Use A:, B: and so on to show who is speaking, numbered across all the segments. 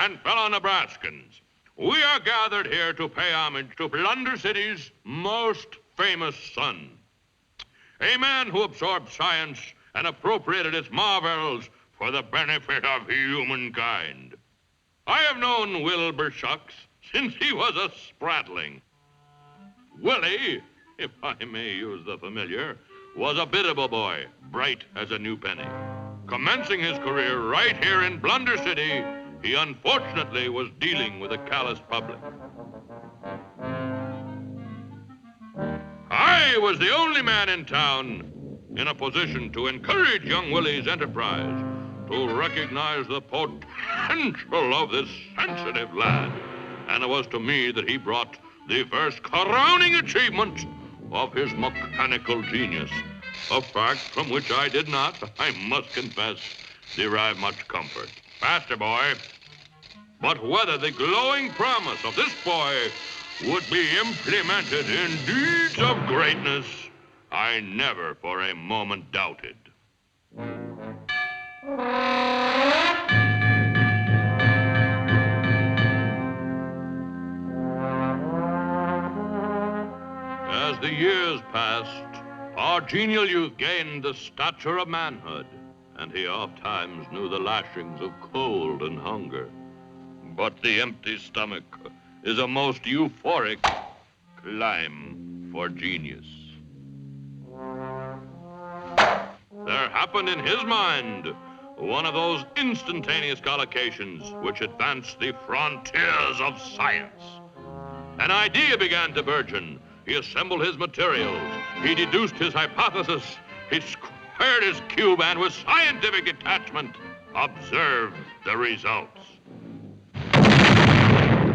A: and fellow Nebraskans, we are gathered here to pay homage to Plunder City's most famous son. A man who absorbed science and appropriated its marvels for the benefit of humankind. I have known Wilbur Shucks since he was a spratling. Willie, if I may use the familiar, was a biddable boy, bright as a new penny. Commencing his career right here in Blunder City, he unfortunately was dealing with a callous public. I was the only man in town in a position to encourage young Willie's enterprise, to recognize the potential of this sensitive lad. And it was to me that he brought the first crowning achievement of his mechanical genius, a fact from which I did not, I must confess, derive much comfort. Faster, boy. But whether the glowing promise of this boy would be implemented in deeds of greatness, I never for a moment doubted. As the years passed, our genial youth gained the stature of manhood, and he oft times knew the lashings of cold and hunger. But the empty stomach is a most euphoric climb for genius. There happened in his mind one of those instantaneous collocations which advanced the frontiers of science. An idea began to burgeon. He assembled his materials. He deduced his hypothesis. He squared his cube and with scientific detachment observed the results.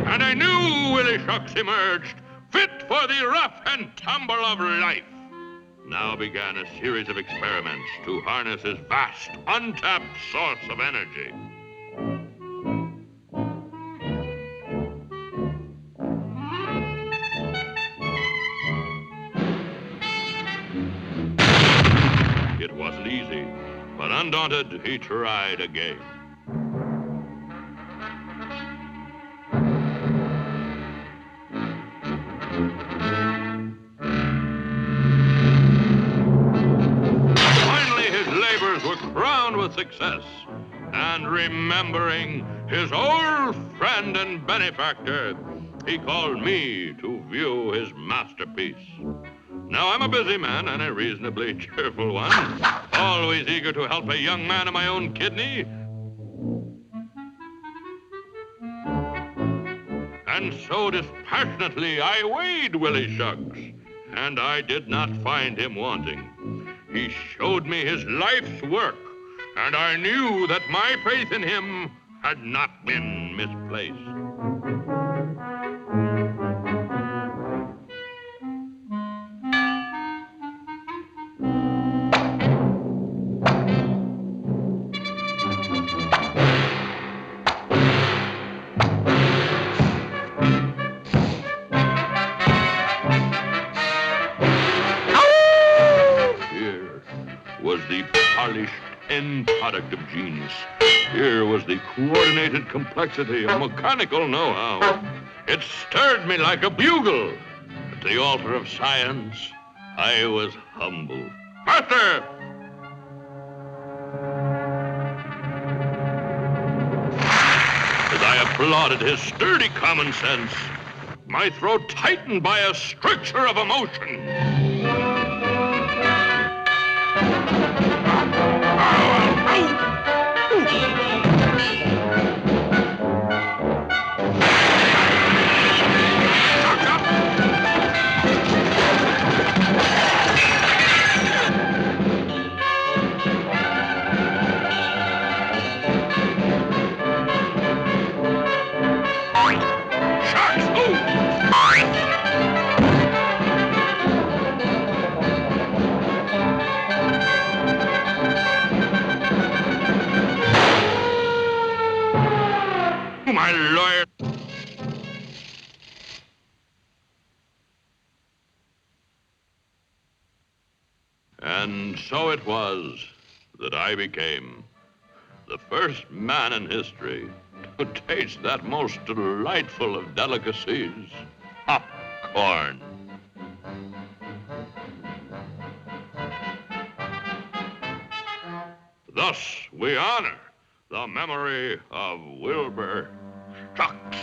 A: And I knew Willie Shucks emerged, fit for the rough and tumble of life. Now began a series of experiments to harness his vast, untapped source of energy. It wasn't easy, but undaunted, he tried again. Crowned with success, and remembering his old friend and benefactor, he called me to view his masterpiece. Now, I'm a busy man and a reasonably cheerful one, always eager to help a young man of my own kidney. And so dispassionately I weighed Willie Shucks, and I did not find him wanting. He showed me his life's work, and I knew that my faith in him had not been misplaced. Was the polished end product of genius. Here was the coordinated complexity of mechanical know-how. It stirred me like a bugle. At the altar of science, I was humbled. Master! As I applauded his sturdy common sense, my throat tightened by a stricture of emotion. My lawyer. And so it was that I became the first man in history taste that most delightful of delicacies, popcorn. Thus, we honor the memory of Wilbur Stuck.